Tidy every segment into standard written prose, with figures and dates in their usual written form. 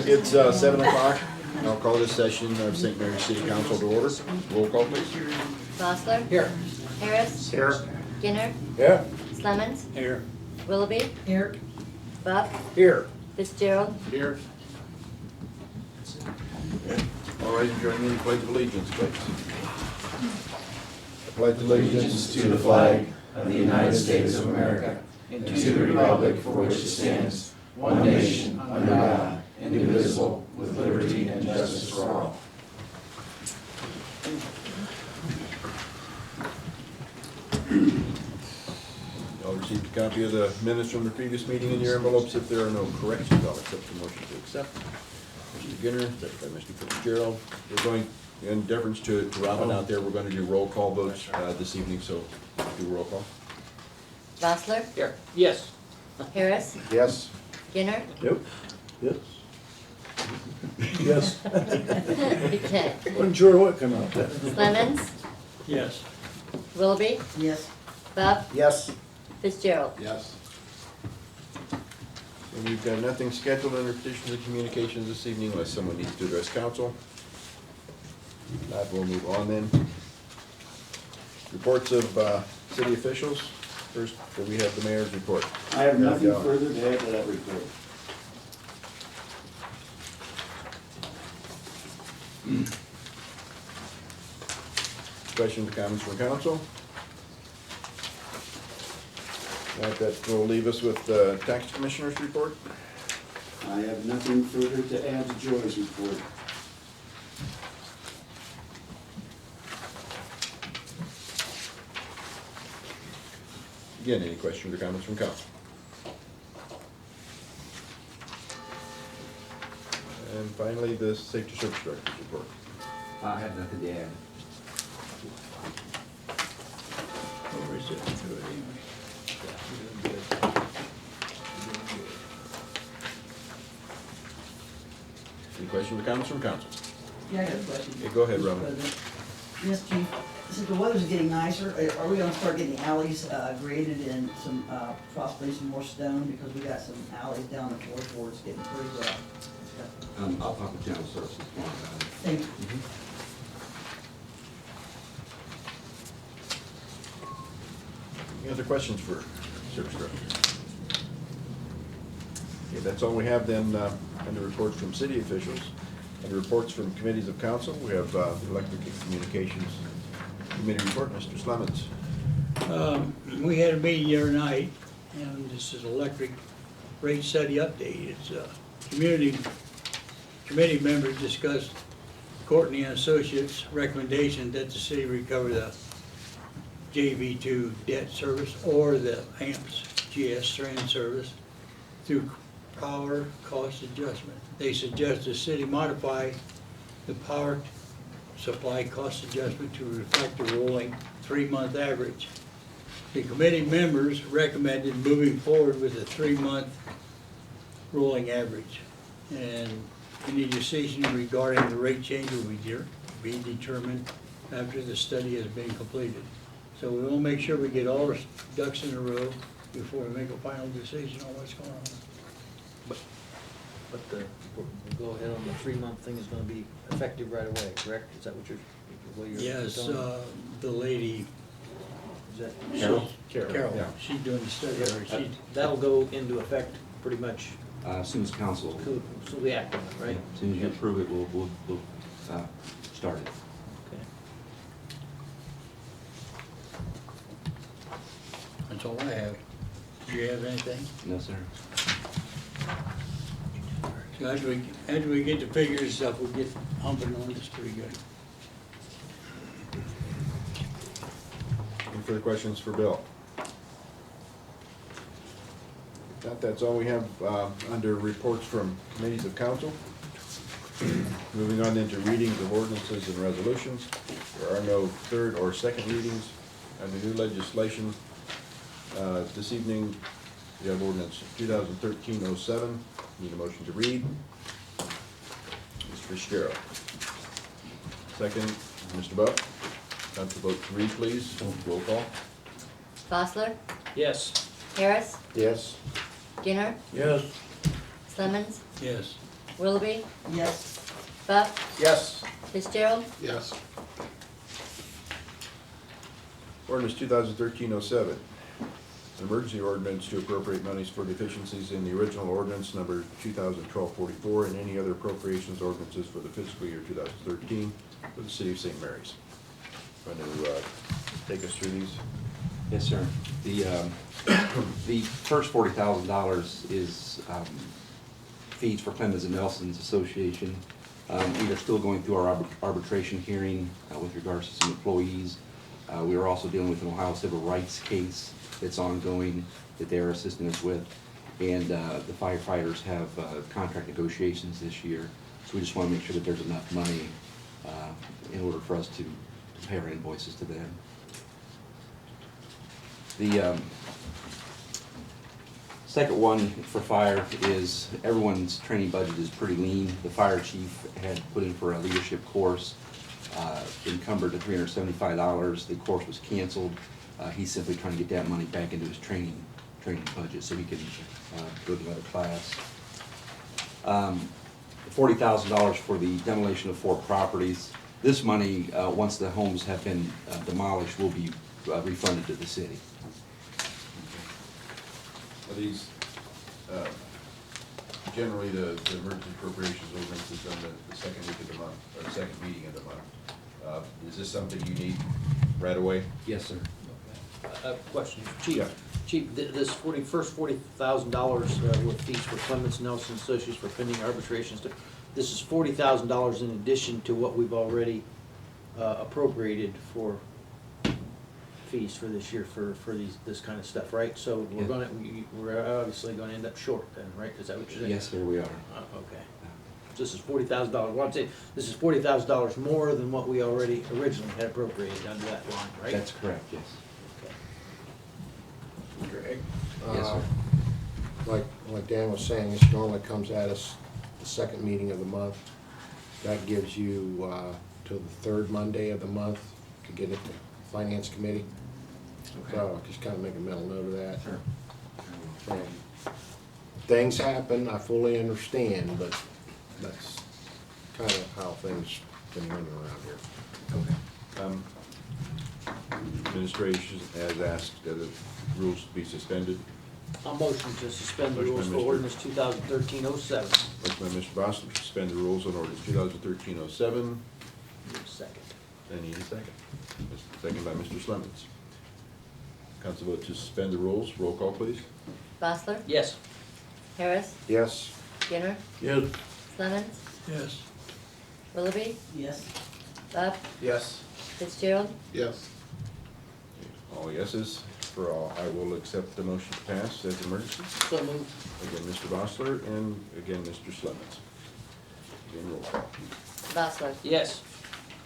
It's 7 o'clock. I'll call this session of St. Mary's City Council to order. Roll call, please. Gosler? Here. Harris? Here. Skinner? Here. Slemons? Here. Willoughby? Here. Buck? Here. Fitzgerald? Here. All right, join me in the Pledge of Allegiance, please. I pledge Allegiance to the flag of the United States of America and to the republic for which it stands, one nation, under God, indivisible, with liberty and justice for all. Y'all received a copy of the minutes from the previous meeting in your envelopes. If there are no corrections, I'll accept the motion to accept. Mr. Ginner, second by Mr. Fitzgerald. We're going, in deference to Robin out there, we're going to do roll call votes this evening, so do roll call. Gosler? Here. Yes. Harris? Yes. Skinner? Yep. Yes. Yes, Okay. wasn't sure what come out there. Slemons? Yes. Willoughby? Yes. Buck? Yes. Fitzgerald? Yes. And we've got nothing scheduled under petitions and communications this evening unless someone needs to address council. That will move on then. Reports of city officials. First, we have the mayor's report. I have nothing further to add to that report. Questions, comments from council? That will leave us with the tax commissioner's report. I have nothing further to add to Joy's report. Again, any questions or comments from council? And finally, the safety service director's report. I have nothing to add. We're sitting through it anyway. Any questions or comments from council? Yeah, I got a question. Okay, go ahead, Mr. Robin. President. Yes, Chief, since the weather's getting nicer, are we gonna start getting alleys graded and some, possibly some more stone? Because we got some alleys down the fourth ward, it's getting pretty rough. I'll talk with General Services tomorrow about it. Thank you. Any other questions for service director? Okay, that's all we have then under reports from city officials. Under reports from committees of council, we have electric and communications committee report. Mr. Slemons. We had a meeting the other night, and this is electric rate study update. It's committee members discussed Courtney and Associates' recommendation that the city recover the JV2 debt service or the AMPS GS strand service through power cost adjustment. They suggest the city modify the power supply cost adjustment to reflect the rolling 3-month average. The committee members recommended moving forward with a 3-month rolling average. And any decision regarding the rate change will be determined after the study has been completed. So we will make sure we get all our ducks in a row before we make a final decision on what's going on. But we'll go ahead on the 3-month thing is gonna be effective right away, correct? Is that what you're Yes, telling me? the lady, Is that, Carol, yeah. she's doing the study, or she, that'll go into effect pretty much As soon as council, so we act on it, right? as soon as you approve it, we'll start it. Okay. that's all I have. Do you have anything? No, sir. So after we get the figures and stuff, we'll get humping on this pretty good. Any further questions for Bill? If not, that's all we have under reports from committees of council. Moving on into readings of ordinances and resolutions. There are no third or second readings under new legislation. This evening, we have ordinance 2013-07. Need a motion to read. Mr. Fitzgerald. Second, Mr. Buck. Time to vote to read, please. Roll call. Gosler? Yes. Harris? Yes. Skinner? Yes, Slemons? Yes. Willoughby, Yes. Buck, Yes. Fitzgerald, Yes. Ordinance 2013-07, an emergency ordinance to appropriate monies for deficiencies in the original ordinance number 2012-44 and any other appropriations ordinances for the fiscal year 2013 for the city of St. Mary's. Want to take us through these? Yes, sir. The first $40,000 is fees for Clemens and Nelson's Association. We are still going through our arbitration hearing with regards to some employees. We are also dealing with an Ohio civil rights case that's ongoing that they are assisting us with. And the firefighters have contract negotiations this year, so we just want to make sure that there's enough money in order for us to pay our invoices to them. The second one for fire is everyone's training budget is pretty lean. The fire chief had put in for a leadership course, encumbered to $375. The course was canceled. He's simply trying to get that money back into his training budget so he can go to another class. $40,000 for the demolition of 4 properties. This money, once the homes have been demolished, will be refunded to the city. Are these, generally the emergency appropriations ordinance is on the second week of the month, or second meeting of the month. Is this something you need right away? Yes, sir. Question, Yeah. Chief, this first $40,000 with fees for Clemens Nelson Associates for pending arbitrations, this is $40,000 in addition to what we've already appropriated for fees for this year for this kind of stuff, right? So Yeah. we're obviously gonna end up short then, right? Is that what you're saying? Yes, sir, we are. Okay. So this is $40,000, well, I'm saying, this is $40,000 more than what we already originally had appropriated under that line, right? That's correct, yes. Okay. Greg? Yes, sir. Like Dan was saying, this normally comes at us the second meeting of the month. That gives you till the third Monday of the month to get it to Finance Committee. So just kind of make a mental note of that. Sure. And things happen, I fully understand, but that's kind of how things been running around here. Administration has asked that the rules be suspended. I'll motion to suspend the Motion by rules for Mr. ordinance 2013-07. Motion by Mr. Bosler to suspend the rules on ordinance 2013-07. Second. I need a second. Second by Mr. Slemons. Council vote to suspend the rules. Roll call, please. Bosler, Yes. Harris, Yes, Skinner, Yes. Clemens, Yes. Willoughby, Yes. Buck, Yes. Fitzgerald, Yes. All yeses for all. I will accept the motion to pass as emergency. So moved. Again, Mr. Bosler and again, Mr. Slemons. Again, roll call. Bosler, Yes.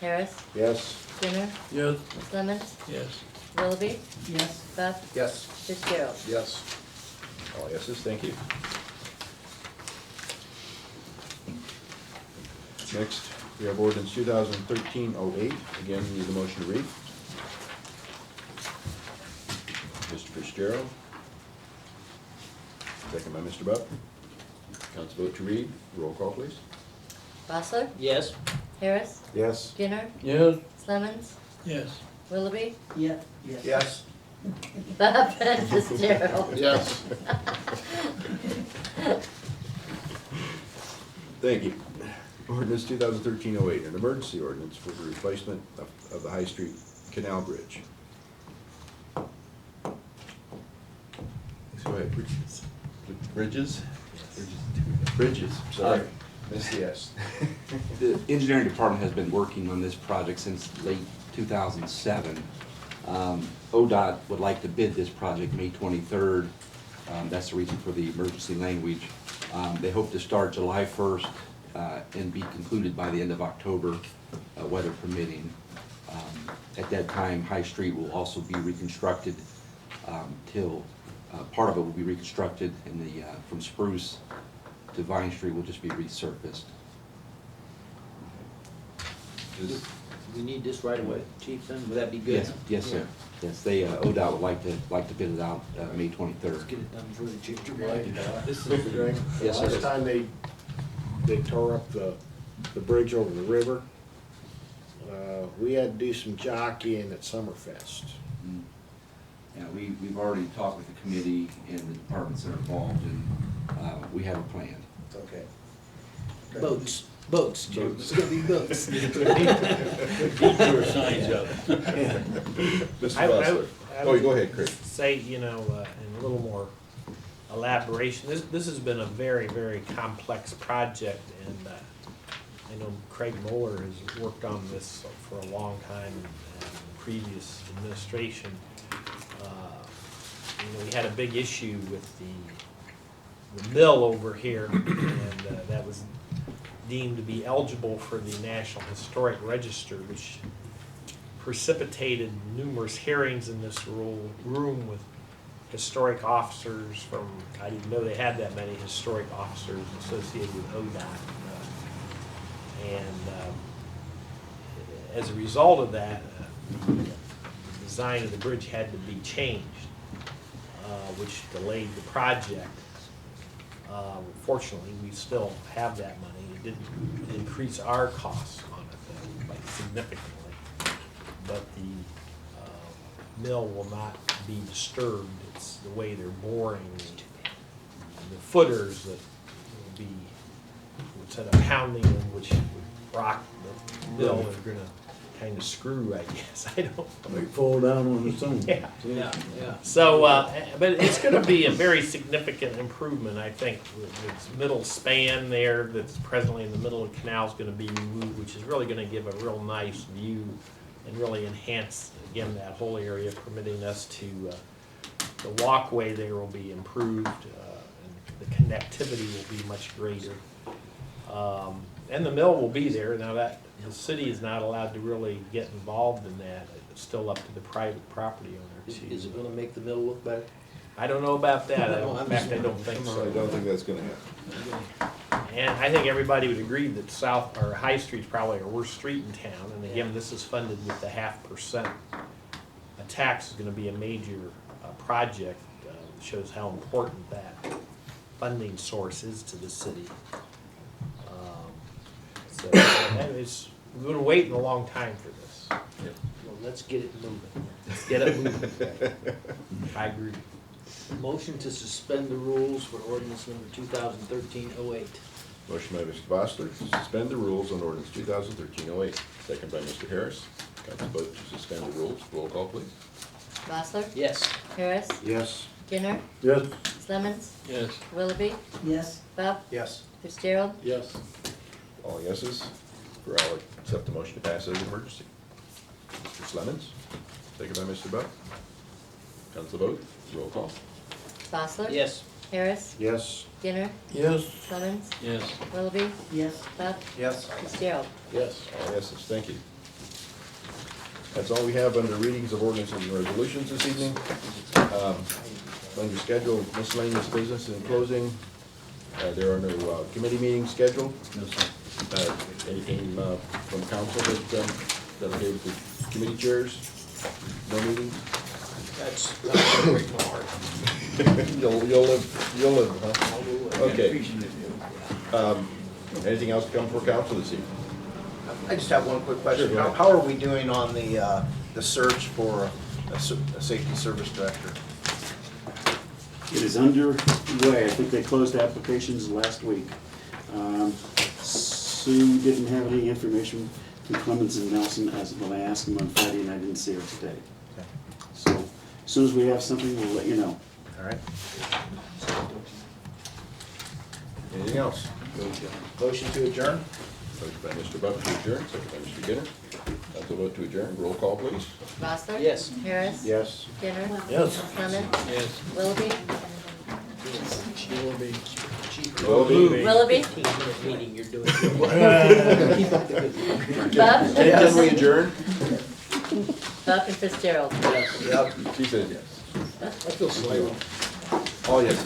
Harris, yes, Yes. Skinner, Clemens, Yes. Willoughby, Yes. Buck, Yes. Fitzgerald. Yes. All yeses, thank you. Next, we have ordinance 2013-08. Again, need a motion to read. Mr. Fitzgerald. Second by Mr. Buck. Council vote to read. Roll call, please. Bosler, Yes. Harris, yes, Skinner, Yes. Clemens, Yes. Willoughby, Yes. Yes. Yes. Buck, and Fitzgerald. Yes. Thank you. Ordinance 2013-08, an emergency ordinance for the replacement of the High Street Canal Bridge. Go ahead. Bridges? Bridges, sorry. Missed the S. The engineering department has been working on this project since late 2007. ODOT would like to bid this project May 23rd. That's the reason for the emergency language. They hope to start July 1st and be concluded by the end of October, weather permitting. At that time, High Street will also be reconstructed till, part of it will be reconstructed and from Spruce to Vine Street will just be resurfaced. Is- We need this right away, Chief, then, would that be good? Yes, yes, sir. Yes, they, ODOT would like to bid it out May 23rd. Let's get it done before they change their mind. This is Greg. Yes, sir. Last time they they tore up the bridge over the river. We had to do some jockeying at Summerfest. Yeah, we've already talked with the committee and the departments that are involved, and we have a plan. Okay. Boats, Jim. It's gonna be boats. Detour signs up. Mr. I Bostler. Oh, you go ahead, Chris. Say, in a little more elaboration, this has been a very, very complex project, and I know Craig Mueller has worked on this for a long time in the previous administration. We had a big issue with the mill over here, and that was deemed to be eligible for the National Historic Register, which precipitated numerous hearings in this room with historic officers from, I didn't know they had that many historic officers associated with ODOT. As a result of that, the design of the bridge had to be changed, which delayed the project. Fortunately, we still have that money. It didn't increase our costs on it though, like significantly. But the mill will not be disturbed. It's the way they're boring the footers that will be, instead of pounding them, which would rock the mill, they're gonna kind of screw, I guess. I don't know. They fall down on the sun. Yeah. Yeah. So, but it's gonna be a very significant improvement, I think. This middle span there that's presently in the middle of the canal is gonna be removed, which is really gonna give a real nice view and really enhance, again, that whole area, permitting us to, the walkway there will be improved, and the connectivity will be much greater. And the mill will be there. Now that, the city is not allowed to really get involved in that. It's still up to the private property owner to. Is it gonna make the mill look better? I don't know about that. No, I'm In fact, just I don't think So I so. don't think that's gonna happen. And I think everybody would agree that South, or High Street's probably our worst street in town. And again, this is funded with the 0.5%. A tax is gonna be a major project. Shows how important that funding source is to the city. So that is, we've been waiting a long time for this. Well, let's get it moving. Let's get it moving. I agree. Motion to suspend the rules for ordinance number 2013-08. Motion by Mr. Bostler to suspend the rules on ordinance 2013-08. Second by Mr. Harris. Council vote to suspend the rules. Roll call, please. Bostler? Yes. Harris? Yes. Skinner? Yes. Clemens? Yes. Willoughby? Yes, Bub? Yes. Fitzgerald? Yes. All yeses for all accept the motion to pass as an emergency. Mr. Clemens, second by Mr. Buck. Council vote, roll call. Bostler? Yes. Harris? Yes. Skinner? Yes. Clemens? Yes. Willoughby? yes. Bub? Yes. Fitzgerald? Yes. All yeses, thank you. That's all we have under readings of ordinances and resolutions this evening. Under scheduled miscellaneous business and closing, there are no committee meetings scheduled. No, sir. Anything from council that delegated to committee chairs? No meetings? That's break my heart. You'll live, huh? Okay. Anything else to come for council this evening? I just have one quick question. Sure, go ahead. How are we doing on the search for a safety service director? It is underway. I think they closed applications last week. Sue didn't have any information from Clemens and Nelson as when I asked them on Friday, and I didn't see her today. So as soon as we have something, we'll let you know. All right. Anything else? Motion to adjourn? Motion by Mr. Buck to adjourn, second by Mr. Skinner. Council vote to adjourn, roll call, please. Bostler? Yes. Harris? Yes. Skinner? Yes. Clemens? Yes. Willoughby? Willoughby. Willoughby? 15-minute meeting you're doing. Bub? Can we adjourn? Bub and Fitzgerald? She said yes. I feel slow. All yes.